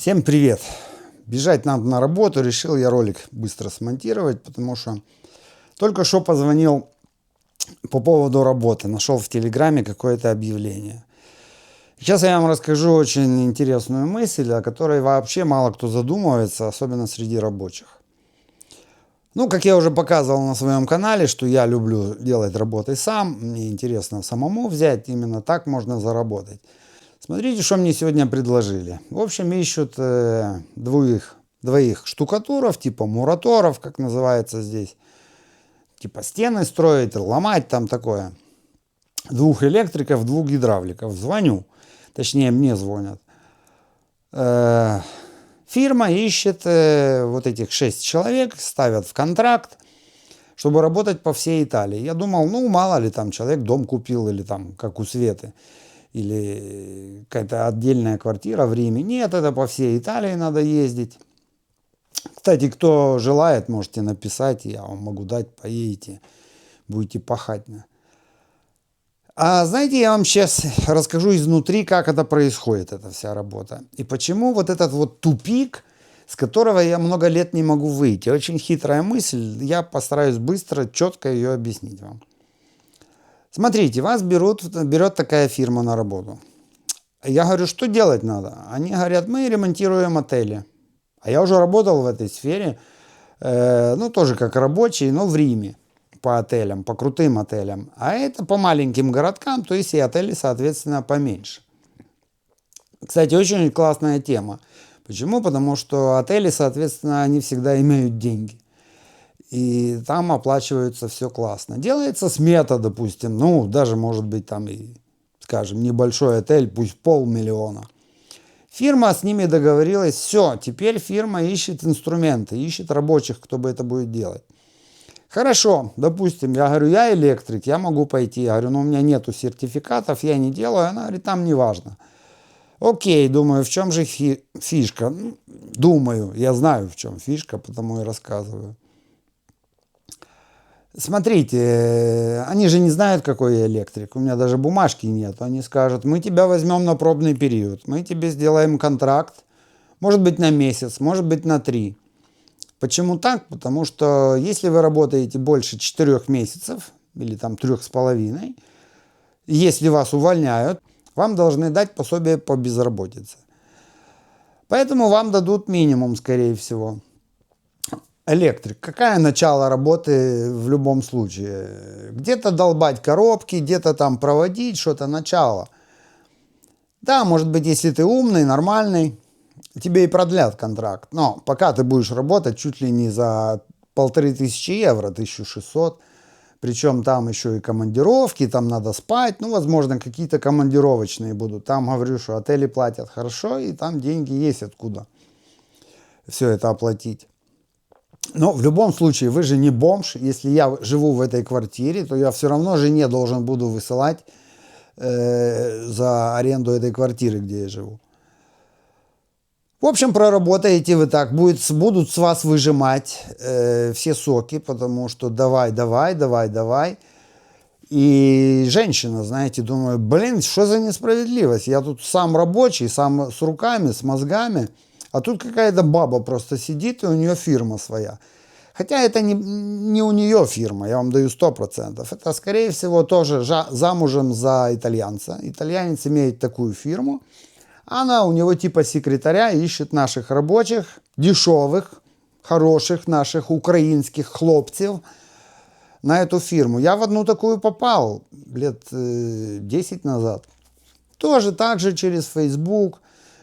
Всем привет! Бежать надо на работу, решил я ролик быстро смонтировать, потому что только что позвонил по поводу работы, нашел в Телеграме какое-то объявление. Сейчас я вам расскажу очень интересную мысль, о которой вообще мало кто задумывается, особенно среди рабочих. Ну, как я уже показывал на своем канале, что я люблю делать работы сам, мне интересно самому взять, именно так можно заработать. Смотрите, что мне сегодня предложили. В общем, ищут двоих штукатуров, типа мураторов, как называется здесь. Типа стены строить, ломать там такое. 2 электриков, 2 гидравликов. Звоню. Точнее, мне звонят. Фирма ищет вот этих 6 человек, ставят в контракт, чтобы работать по всей Италии. Я думал, ну, мало ли там человек дом купил, или там, как у Светы, или какая-то отдельная квартира в Риме. Нет, это по всей Италии надо ездить. Кстати, кто желает, можете написать, я вам могу дать, поедете, будете пахать. А знаете, я вам сейчас расскажу изнутри, как это происходит, эта вся работа. И почему вот этот вот тупик, с которого я много лет не могу выйти. Очень хитрая мысль, я постараюсь быстро, четко ее объяснить вам. Смотрите, вас берет такая фирма на работу. Я говорю, что делать надо? Они говорят, мы ремонтируем отели. А я уже работал в этой сфере, ну, тоже как рабочий, но в Риме. По отелям, по крутым отелям. А это по маленьким городкам, то есть и отели, соответственно, поменьше. Кстати, очень классная тема. Почему? Потому что отели, соответственно, они всегда имеют деньги. И там оплачивается все классно. Делается смета, допустим, ну, даже может быть там и, скажем, небольшой отель, пусть 500 000. Фирма с ними договорилась, все, теперь фирма ищет инструменты, ищет рабочих, кто бы это будет делать. Хорошо, допустим, я говорю, я электрик, я могу пойти. Я говорю, ну у меня нету сертификатов, я не делаю. Она говорит, там не важно. Окей, думаю, в чем же фишка? Думаю, я знаю, в чем фишка, потому и рассказываю. Смотрите, они же не знают, какой я электрик. У меня даже бумажки нет. Они скажут, мы тебя возьмем на пробный период. Мы тебе сделаем контракт. Может быть на месяц, может быть на 3. Почему так? Потому что если вы работаете больше 4 месяцев, или там 3,5, если вас увольняют, вам должны дать пособие по безработице. Поэтому вам дадут минимум, скорее всего. Электрик. Какое начало работы в любом случае? Где-то долбать коробки, где-то там проводить что-то, начало. Да, может быть, если ты умный, нормальный, тебе и продлят контракт. Но пока ты будешь работать чуть ли не за 1500 евро, 1600. Причем там еще и командировки, там надо спать. Ну, возможно, какие-то командировочные будут. Там, говорю, что отели платят хорошо, и там деньги есть откуда все это оплатить. Но в любом случае, вы же не бомж. Если я живу в этой квартире, то я все равно жене должен буду высылать за аренду этой квартиры, где я живу. В общем, проработаете вы так, будут с вас выжимать все соки, потому что давай. И женщина, знаете, думаю, блин, что за несправедливость? Я тут сам рабочий, сам с руками, с мозгами, а тут какая-то баба просто сидит, и у нее фирма своя. Хотя это не у нее фирма, я вам даю 100%. Это, скорее всего, тоже замужем за итальянца. Итальянец имеет такую фирму. Она у него типа секретаря ищет наших рабочих, дешевых, хороших наших украинских хлопцев на эту фирму. Я в одну такую попал лет 10 назад. Тоже так же через Facebook.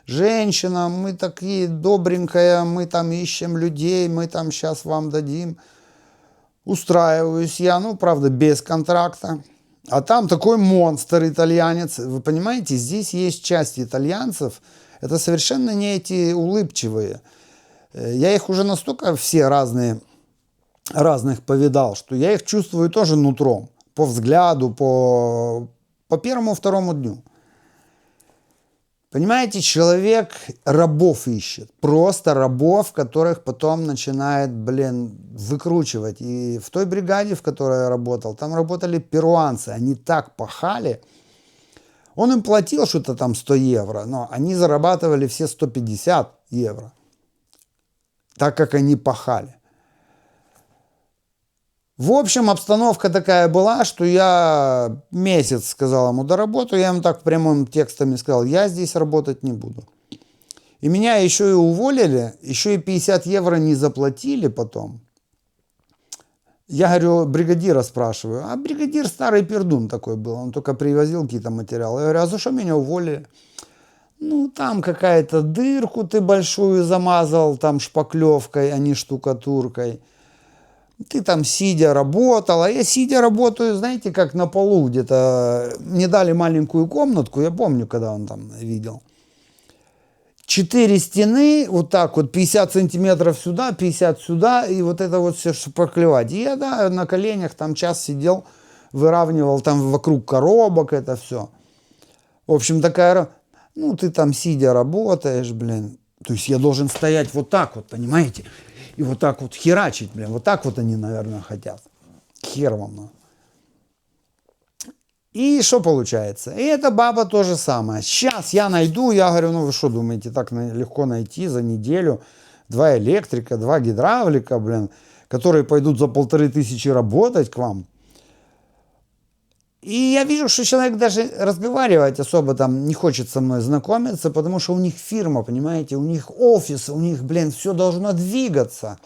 Женщина, мы такие добренькая, мы там ищем людей, мы там сейчас вам дадим. Устраиваюсь я, ну, правда, без контракта. А там такой монстр итальянец. Вы понимаете, здесь есть часть итальянцев, это совершенно не эти улыбчивые. Я их уже настолько все разных повидал, что я их чувствую тоже нутром. По взгляду, по первому-второму дню. Понимаете, человек рабов ищет. Просто рабов, которых потом начинает, выкручивать. И в той бригаде, в которой я работал, там работали перуанцы. Они так пахали. Он им платил что-то там 100 евро, но они зарабатывали все 150 евро, так как они пахали. В общем, обстановка такая была, что я месяц сказал ему доработаю, я ему так прямым текстом сказал, я здесь работать не буду. И меня еще и уволили, еще и 50 евро не заплатили потом. Я говорю, бригадира спрашиваю, а бригадир старый пердун такой был, он только привозил какие-то материалы. Я говорю, а за что меня уволили? Ну, там какая-то дырку ты большую замазал, там шпаклевкой, а не штукатуркой. Ты там сидя работал, а я сидя работаю, знаете, как на полу где-то. Мне дали маленькую комнатку, я помню, когда он там видел. 4 стены, вот так вот, 50 сантиметров сюда, 50 сюда, и вот это вот все шпаклевать. И я, да, на коленях там час сидел, выравнивал там вокруг коробок это все. В общем, такая, ну, ты там сидя работаешь, блин. То есть я должен стоять вот так вот, понимаете? И вот так вот херачить, блин. Вот так вот они, наверное, хотят. Хер вам надо. И что получается? И эта баба то же самое. Сейчас я найду, я говорю, ну вы что думаете, так легко найти за неделю 2 электрика, 2 гидравлика, блин, которые пойдут за 1500 работать к вам. И я вижу, что человек даже разговаривать особо там не хочет со мной знакомиться, потому что у них фирма, понимаете, у них офис, у них, блин, все должно двигаться.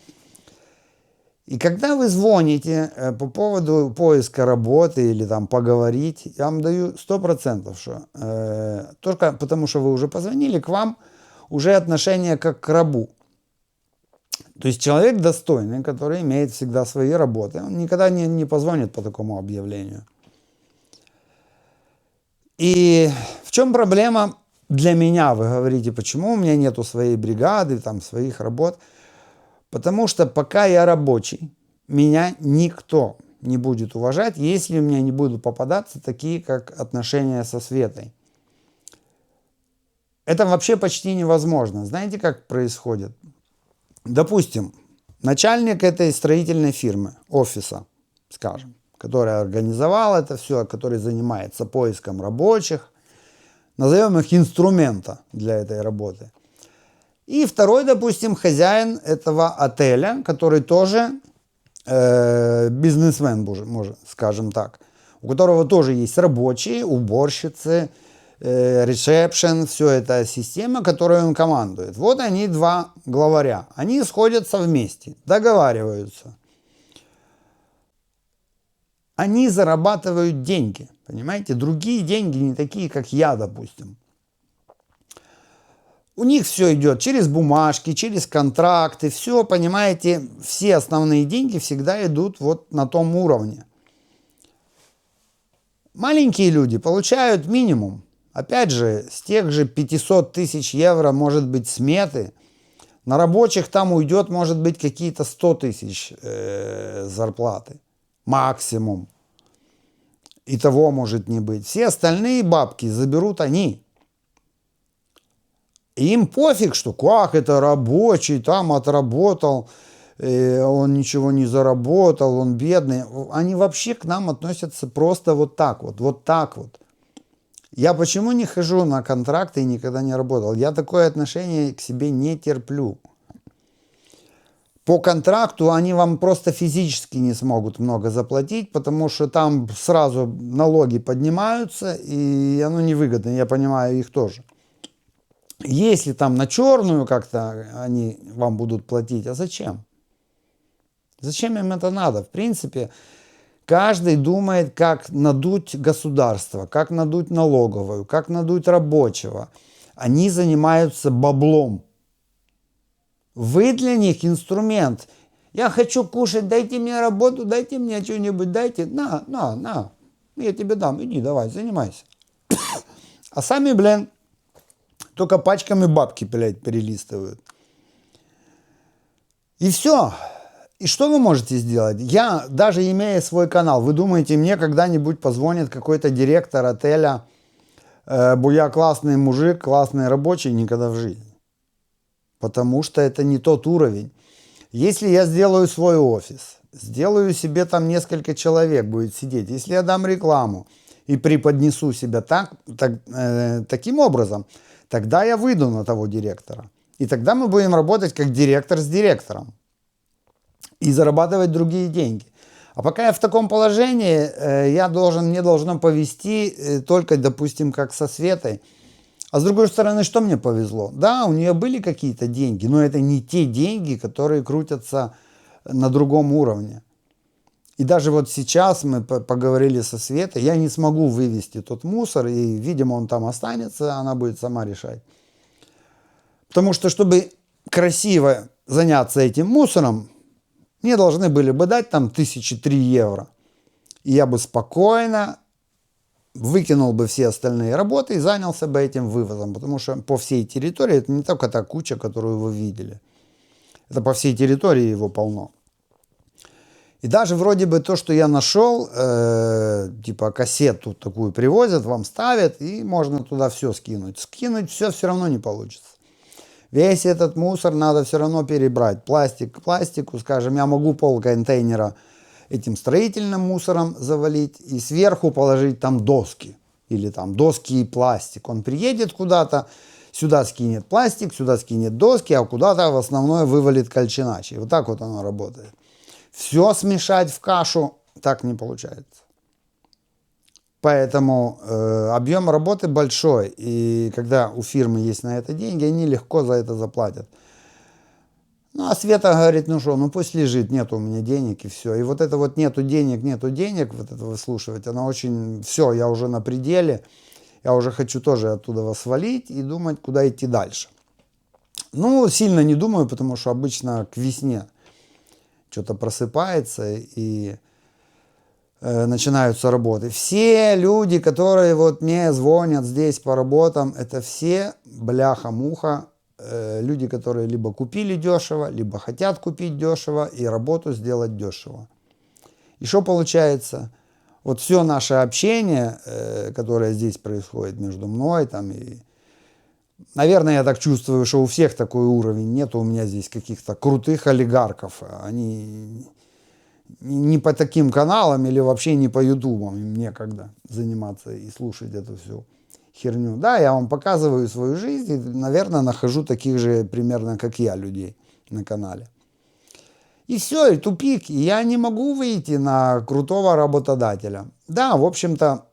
И когда вы звоните по поводу поиска работы или там поговорить, я вам даю 100%, что только потому, что вы уже позвонили, к вам уже отношение как к рабу. То есть человек достойный, который имеет всегда свои работы, он никогда не позвонит по такому объявлению. И в чем проблема для меня, вы говорите, почему у меня нету своей бригады, там, своих работ? Потому что пока я рабочий, меня никто не будет уважать, если у меня не будут попадаться такие, как отношения со Светой. Это вообще почти невозможно. Знаете, как происходит? Допустим, начальник этой строительной фирмы, офиса, скажем, который организовал это все, который занимается поиском рабочих, назовем их инструмента для этой работы. И второй, допустим, хозяин этого отеля, который тоже бизнесмен, может, скажем так, у которого тоже есть рабочие, уборщицы, ресепшн, все это система, которой он командует. Вот они 2 главаря. Они сходятся вместе, договариваются. Они зарабатывают деньги, понимаете? Другие деньги не такие, как я, допустим. У них все идет через бумажки, через контракты, все, понимаете, все основные деньги всегда идут вот на том уровне. Маленькие люди получают минимум. Опять же, с тех же 500 тысяч евро, может быть, сметы. На рабочих там уйдет, может быть, какие-то 100 тысяч зарплаты. Максимум. И того может не быть. Все остальные бабки заберут они. И им пофиг, что как это рабочий, там отработал, он ничего не заработал, он бедный. Они вообще к нам относятся просто вот так вот, вот так вот. Я почему не хожу на контракты и никогда не работал? Я такое отношение к себе не терплю. По контракту они вам просто физически не смогут много заплатить, потому что там сразу налоги поднимаются, и оно невыгодно, я понимаю их тоже. Если там на черную как-то они вам будут платить, а зачем? Зачем им это надо? В принципе, каждый думает, как надуть государство, как надуть налоговую, как надуть рабочего. Они занимаются баблом. Вы для них инструмент. Я хочу кушать, дайте мне работу, дайте мне что-нибудь, дайте. На, я тебе дам, иди, давай, занимайся. А сами, блин, только пачками бабки, блядь, перелистывают. И все. И что вы можете сделать? Я, даже имея свой канал, вы думаете, мне когда-нибудь позвонит какой-то директор отеля, я классный мужик, классный рабочий? Никогда в жизни. Потому что это не тот уровень. Если я сделаю свой офис, сделаю себе там несколько человек будет сидеть, если я дам рекламу, и преподнесу себя таким образом, тогда я выйду на того директора. И тогда мы будем работать как директор с директором и зарабатывать другие деньги. А пока я в таком положении, мне должно повезти только, допустим, как со Светой. А с другой стороны, что мне повезло? Да, у нее были какие-то деньги, но это не те деньги, которые крутятся на другом уровне. И даже вот сейчас мы поговорили со Светой, я не смогу вывести тот мусор, и, видимо, он там останется, она будет сама решать. Потому что, чтобы красиво заняться этим мусором, мне должны были бы дать там 1003 евро. И я бы спокойно выкинул бы все остальные работы и занялся бы этим вывозом. Потому что по всей территории, это не только та куча, которую вы видели. Это по всей территории его полно. И даже вроде бы то, что я нашел, типа кассету такую привозят, вам ставят, и можно туда все скинуть. Скинуть все равно не получится. Весь этот мусор надо все равно перебрать. Пластик к пластику, скажем, я могу полконтейнера этим строительным мусором завалить и сверху положить там доски. Или там доски и пластик. Он приедет куда-то, сюда скинет пластик, сюда скинет доски, а куда-то в основное вывалит кальчиначи. Вот так вот оно работает. Все смешать в кашу так не получается. Поэтому объем работы большой, и когда у фирмы есть на это деньги, они легко за это заплатят. Ну, а Света говорит, ну что, ну пусть лежит, нету у меня денег, и все. И вот это вот нету денег, вот это выслушивать, она очень, все, я уже на пределе, я уже хочу тоже оттуда вас свалить и думать, куда идти дальше. Ну, сильно не думаю, потому что обычно к весне что-то просыпается, и начинаются работы. Все люди, которые вот мне звонят здесь по работам, это все бляха-муха, люди, которые либо купили дешево, либо хотят купить дешево и работу сделать дешево. И что получается? Вот все наше общение, которое здесь происходит между мной, там, и, наверное, я так чувствую, что у всех такой уровень, нет у меня здесь каких-то крутых олигархов, они не по таким каналам или вообще не по ютубам, им некогда заниматься и слушать эту всю херню. Да, я вам показываю свою жизнь и, наверное, нахожу таких же примерно, как я, людей на канале. И все, и тупик. И я не могу выйти на крутого работодателя. Да, в общем-то,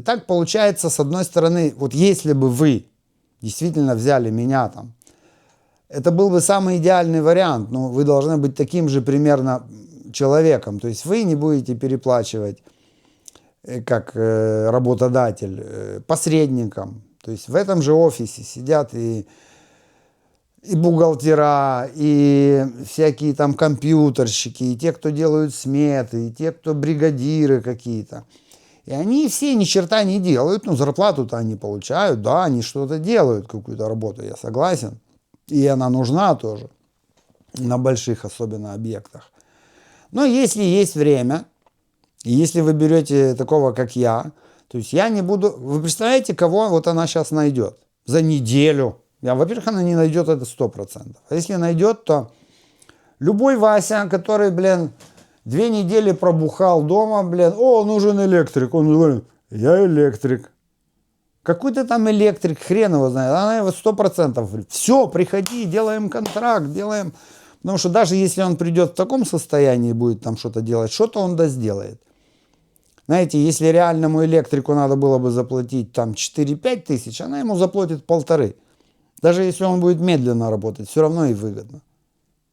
так получается, с одной стороны, вот если бы вы действительно взяли меня там, это был бы самый идеальный вариант, но вы должны быть таким же примерно человеком. То есть вы не будете переплачивать как работодатель посредникам. То есть в этом же офисе сидят и бухгалтера, и всякие там компьютерщики, и те, кто делают сметы, и те, кто бригадиры какие-то. И они все ни черта не делают, но зарплату-то они получают, да, они что-то делают, какую-то работу, я согласен. И она нужна тоже, на больших особенно объектах. Но если есть время, и если вы берете такого, как я, то есть я не буду... Вы представляете, кого вот она сейчас найдет за неделю? Во-первых, она не найдет это 100%. А если найдет, то любой Вася, который, 2 недели пробухал дома, нужен электрик. Он говорит, я электрик. Какой ты там электрик, хрен его знает. Она его 100% говорит, все, приходи, делаем контракт, делаем... Потому что даже если он придет в таком состоянии и будет там что-то делать, что-то он сделает. Знаете, если реальному электрику надо было бы заплатить там 4-5 тысяч, она ему заплатит 1,5. Даже если он будет медленно работать, все равно и выгодно.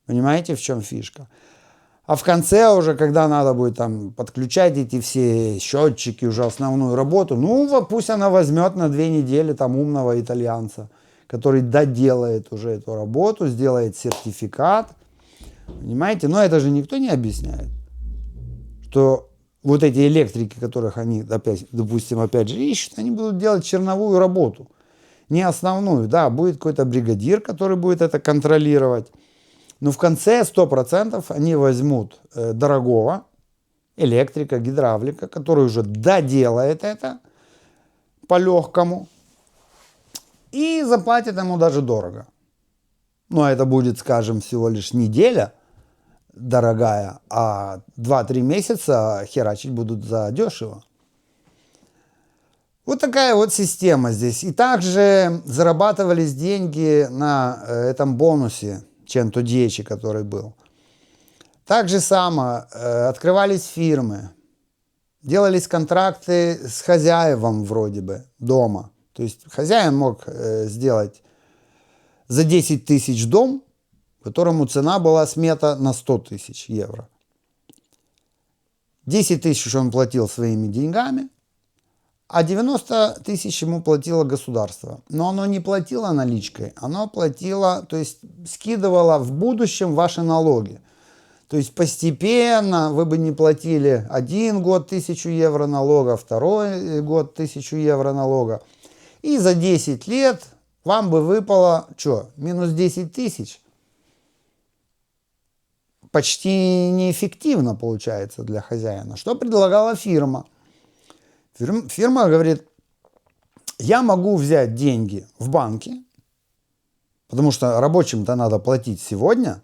Понимаете, в чем фишка? А в конце уже, когда надо будет там подключать эти все счетчики, уже основную работу, пусть она возьмет на 2 недели там умного итальянца, который доделает уже эту работу, сделает сертификат. Понимаете? Но это же никто не объясняет, что вот эти электрики, которых они, опять же, ищут, они будут делать черновую работу. Не основную, да, будет какой-то бригадир, который будет это контролировать. Но в конце 100% они возьмут дорогого электрика, гидравлика, который уже доделает это по-легкому и заплатит ему даже дорого. Но это будет, скажем, всего лишь неделя дорогая, а 2-3 месяца херачить будут за дешево. Вот такая вот система здесь. И также зарабатывались деньги на этом бонусе 110, который был. Так же само открывались фирмы, делались контракты с хозяевом вроде бы дома. То есть хозяин мог сделать за 10 тысяч дом, которому цена была смета на 100 тысяч евро. 10 тысяч он платил своими деньгами, а 90 тысяч ему платило государство. Но оно не платило наличкой, оно платило, то есть скидывало в будущем ваши налоги. То есть постепенно вы бы не платили один год 1000 евро налога, второй год 1000 евро налога. И за 10 лет вам бы выпало, что, минус 10 тысяч. Почти неэффективно получается для хозяина. Что предлагала фирма? Фирма говорит, я могу взять деньги в банке, потому что рабочим-то надо платить сегодня.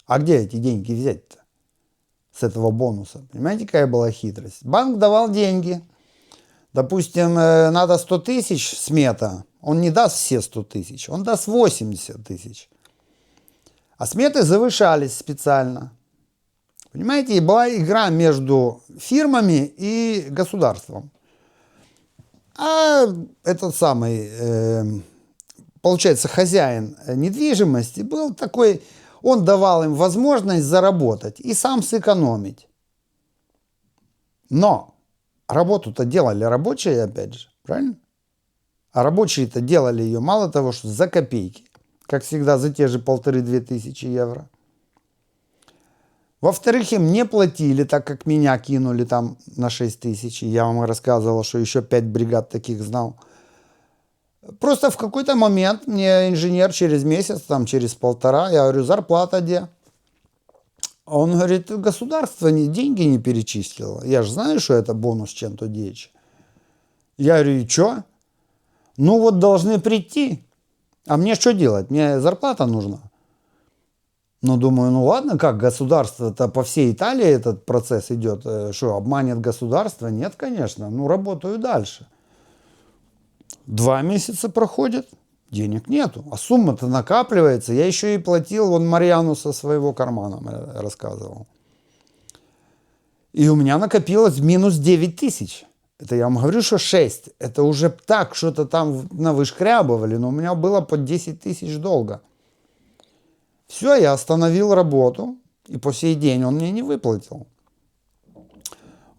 А где эти деньги взять-то с этого бонуса? Понимаете, какая была хитрость? Банк давал деньги. Допустим, надо 100 тысяч смета. Он не даст все 100 тысяч, он даст 80 тысяч. А сметы завышались специально. Понимаете, и была игра между фирмами и государством. А этот самый, получается, хозяин недвижимости был такой, он давал им возможность заработать и сам сэкономить. Но работу-то делали рабочие, опять же, правильно? А рабочие-то делали ее мало того, что за копейки, как всегда, за те же 1500-2000 евро. Во-вторых, им не платили, так как меня кинули там на 6 тысяч. Я вам рассказывал, что еще 5 бригад таких знал. Просто в какой-то момент мне инженер через месяц, там через полтора, я говорю, зарплата где? Он говорит, государство деньги не перечислило. Я же знаю, что это бонус чем-то дичь. Я говорю, и что? Ну вот должны прийти. А мне что делать? Мне зарплата нужна. Ну, думаю, ну ладно, как государство-то по всей Италии этот процесс идет. Что, обманет государство? Нет, конечно. Ну, работаю дальше. 2 месяца проходит, денег нету. А сумма-то накапливается. Я еще и платил, вон Марьяну со своего кармана рассказывал. И у меня накопилось минус 9 тысяч. Это я вам говорю, что 6. Это уже так, что-то там навышкрябывали, но у меня было по 10 тысяч долга. Все, я остановил работу, и по сей день он мне не выплатил.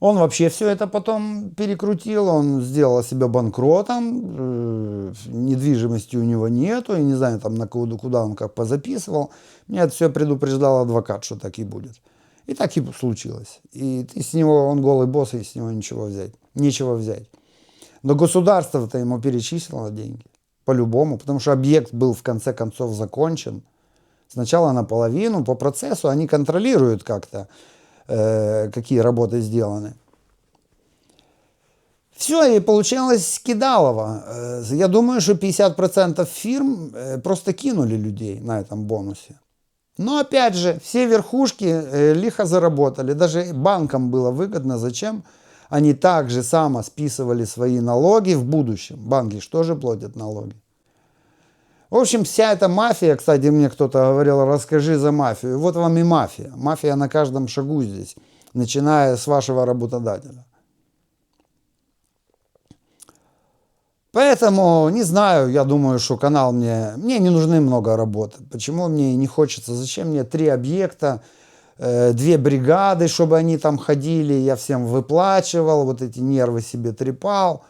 Он вообще все это потом перекрутил, он сделал себя банкротом, недвижимости у него нету, я не знаю, там куда он как позаписывал. Меня это все предупреждал адвокат, что так и будет. И так и случилось. И с него, он голый босс, и с него ничего взять, нечего взять. Но государство-то ему перечислило деньги, по-любому, потому что объект был в конце концов закончен. Сначала наполовину, по процессу они контролируют как-то, какие работы сделаны. Все, и получалось кидалово. Я думаю, что 50% фирм просто кинули людей на этом бонусе. Но опять же, все верхушки лихо заработали. Даже банкам было выгодно. Зачем? Они так же само списывали свои налоги в будущем. Банки что же платят налоги? В общем, вся эта мафия, кстати, мне кто-то говорил, расскажи за мафию. Вот вам и мафия. Мафия на каждом шагу здесь, начиная с вашего работодателя. Поэтому, не знаю, я думаю, что канал мне не нужны много работы. Почему мне не хочется? Зачем мне 3 объекта, 2 бригады, чтобы они там ходили, я всем выплачивал, вот эти нервы себе трепал.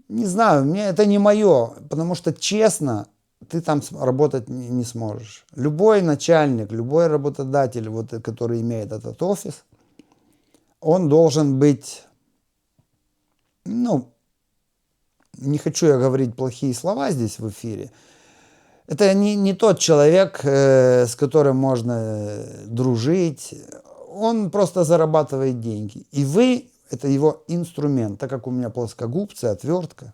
Не знаю, мне это не мое, потому что, честно, ты там работать не сможешь. Любой начальник, любой работодатель, вот, который имеет этот офис, он должен быть, ну, не хочу я говорить плохие слова здесь в эфире, это не тот человек, с которым можно дружить, он просто зарабатывает деньги. И вы — это его инструмент, так как у меня плоскогубцы, отвертка.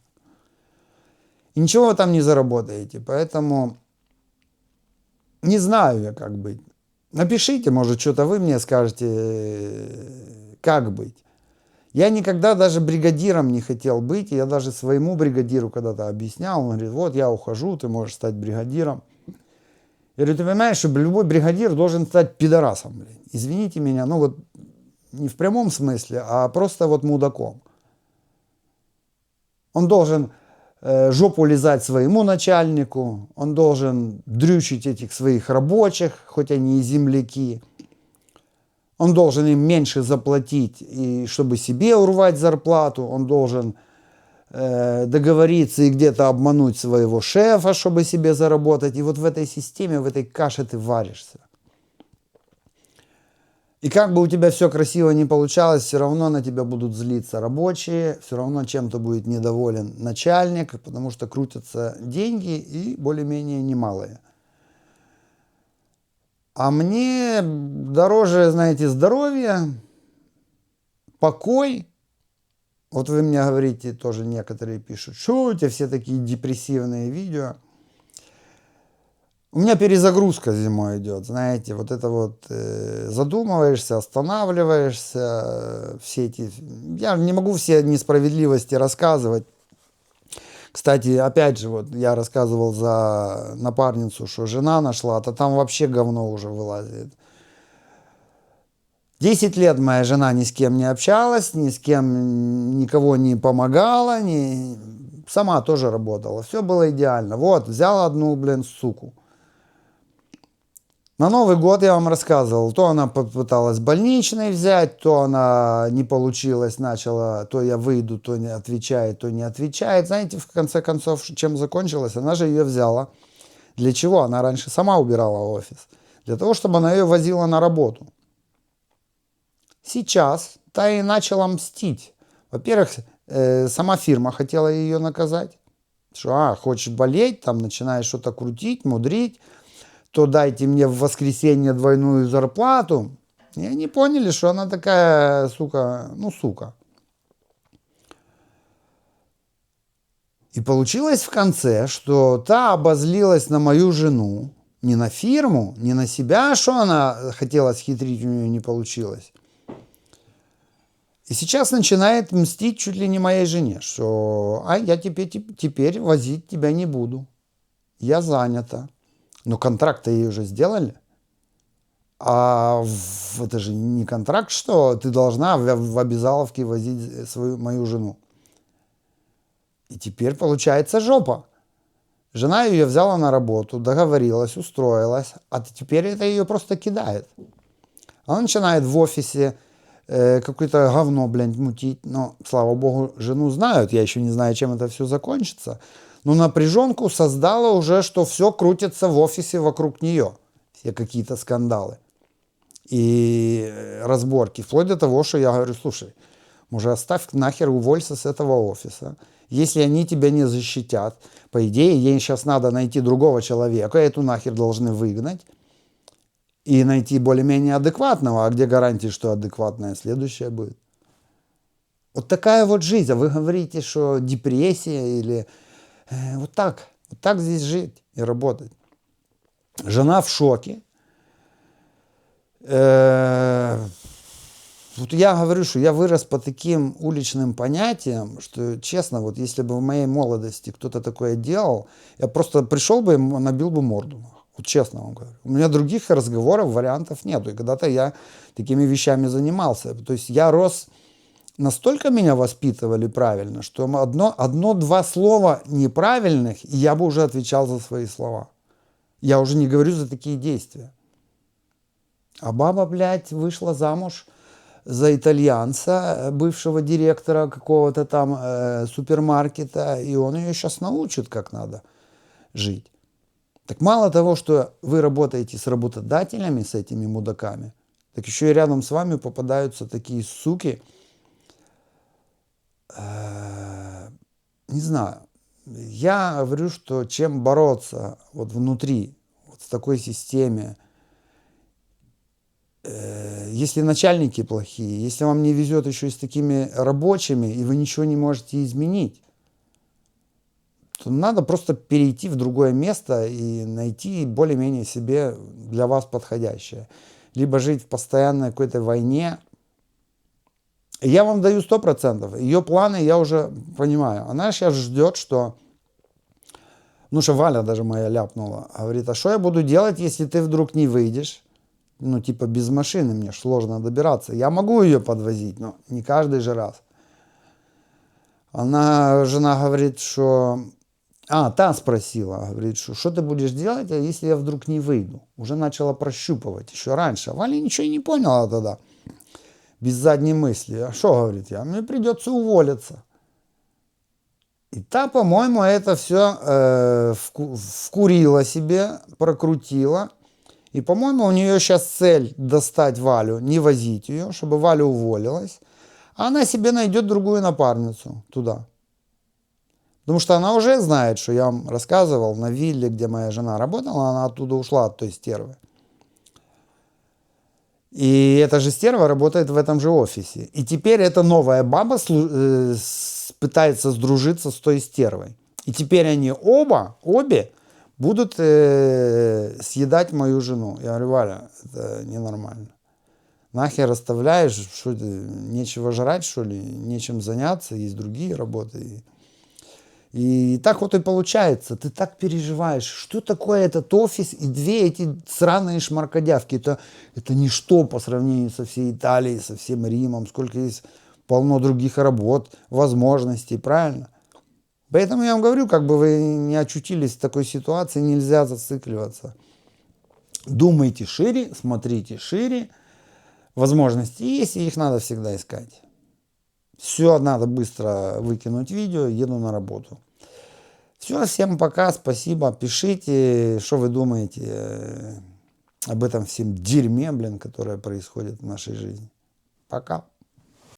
И ничего вы там не заработаете, поэтому не знаю я, как быть. Напишите, может, что-то вы мне скажете, как быть. Я никогда даже бригадиром не хотел быть. Я даже своему бригадиру когда-то объяснял. Он говорит, вот я ухожу, ты можешь стать бригадиром. Я говорю, ты понимаешь, что любой бригадир должен стать пидорасом, блин. Извините меня, ну вот не в прямом смысле, а просто вот мудаком. Он должен жопу лизать своему начальнику, он должен дрючить этих своих рабочих, хоть они и земляки. Он должен им меньше заплатить, и чтобы себе урвать зарплату, он должен договориться и где-то обмануть своего шефа, чтобы себе заработать. И вот в этой системе, в этой каше ты варишься. И как бы у тебя все красиво не получалось, все равно на тебя будут злиться рабочие, все равно чем-то будет недоволен начальник, потому что крутятся деньги и более-менее немалые. А мне дороже, знаете, здоровье, покой. Вот вы мне говорите, тоже некоторые пишут, что у тебя все такие депрессивные видео. У меня перезагрузка зимой идет, знаете, вот это вот задумываешься, останавливаешься, все эти... Я не могу все несправедливости рассказывать. Кстати, опять же, вот я рассказывал за напарницу, что жена нашла, то там вообще говно уже вылазит. 10 лет моя жена ни с кем не общалась, ни с кем никого не помогала, сама тоже работала. Все было идеально. Вот, взяла одну, блин, суку. На Новый год я вам рассказывал, то она попыталась больничный взять, то она не получилось, начала, то я выйду, то не отвечает, то не отвечает. Знаете, в конце концов, чем закончилось? Она же ее взяла. Для чего? Она раньше сама убирала офис. Для того, чтобы она ее возила на работу. Сейчас та и начала мстить. Во-первых, сама фирма хотела ее наказать. Что, хочешь болеть, там начинаешь что-то крутить, мудрить, то дайте мне в воскресенье двойную зарплату. И они поняли, что она такая, сука, ну, сука. И получилось в конце, что та обозлилась на мою жену, не на фирму, не на себя, что она хотела схитрить, у нее не получилось. И сейчас начинает мстить чуть ли не моей жене, что я теперь возить тебя не буду. Я занята. Но контракт-то ей уже сделали. А это же не контракт, что ты должна в обязаловке возить мою жену. И теперь получается жопа. Жена ее взяла на работу, договорилась, устроилась, а теперь это ее просто кидает. Она начинает в офисе какое-то говно, блядь, мутить. Но, слава богу, жену знают. Я еще не знаю, чем это все закончится. Но напряженку создала уже, что все крутится в офисе вокруг нее. Все какие-то скандалы и разборки. Вплоть до того, что я говорю, слушай, может, оставь нахер, уволься с этого офиса. Если они тебя не защитят, по идее, ей сейчас надо найти другого человека, эту нахер должны выгнать и найти более-менее адекватного. А где гарантии, что адекватное следующее будет? Вот такая вот жизнь. А вы говорите, что депрессия или... Вот так здесь жить и работать. Жена в шоке. Вот я говорю, что я вырос по таким уличным понятиям, что, честно, вот если бы в моей молодости кто-то такое делал, я просто пришел бы и набил бы морду. Вот честно вам говорю. У меня других разговоров, вариантов нету. И когда-то я такими вещами занимался. То есть я рос... Настолько меня воспитывали правильно, что одно-два слова неправильных, и я бы уже отвечал за свои слова. Я уже не говорю за такие действия. А баба, блядь, вышла замуж за итальянца, бывшего директора какого-то там супермаркета, и он ее сейчас научит, как надо жить. Так мало того, что вы работаете с работодателями, с этими мудаками, так еще и рядом с вами попадаются такие суки. Не знаю. Я говорю, что чем бороться вот внутри, вот в такой системе, если начальники плохие, если вам не везет еще и с такими рабочими, и вы ничего не можете изменить, то надо просто перейти в другое место и найти более-менее себе для вас подходящее. Либо жить в постоянной какой-то войне, Я вам даю 100%. Ее планы я уже понимаю. Она сейчас ждет, что... Ну, что Валя даже моя ляпнула. Говорит, а что я буду делать, если ты вдруг не выйдешь? Ну, типа, без машины мне ж сложно добираться. Я могу ее подвозить, но не каждый же раз. Жена говорит, что... та спросила, говорит, что ты будешь делать, если я вдруг не выйду? Уже начала прощупывать еще раньше. Валя ничего и не поняла тогда. Без задней мысли. А что, говорит я, мне придется уволиться. И та, по-моему, это все вкурила себе, прокрутила. И, по-моему, у нее сейчас цель достать Валю, не возить ее, чтобы Валя уволилась. А она себе найдет другую напарницу туда. Потому что она уже знает, что я вам рассказывал, на вилле, где моя жена работала, она оттуда ушла, от той стервы. И эта же стерва работает в этом же офисе. И теперь эта новая баба пытается сдружиться с той стервой. И теперь они обе будут съедать мою жену. Я говорю, Валя, это ненормально. Нахер оставляешь, что нечего жрать, что ли, нечем заняться, есть другие работы. И так вот и получается, ты так переживаешь, что такое этот офис и две эти сраные шмаркодявки. Это ничто по сравнению со всей Италией, со всем Римом, сколько есть полно других работ, возможностей, правильно? Поэтому я вам говорю, как бы вы не очутились в такой ситуации, нельзя зацикливаться. Думайте шире, смотрите шире, возможности есть, и их надо всегда искать. Все, надо быстро выкинуть видео, еду на работу. Все, всем пока, спасибо, пишите, что вы думаете об этом всем дерьме, которое происходит в нашей жизни. Пока.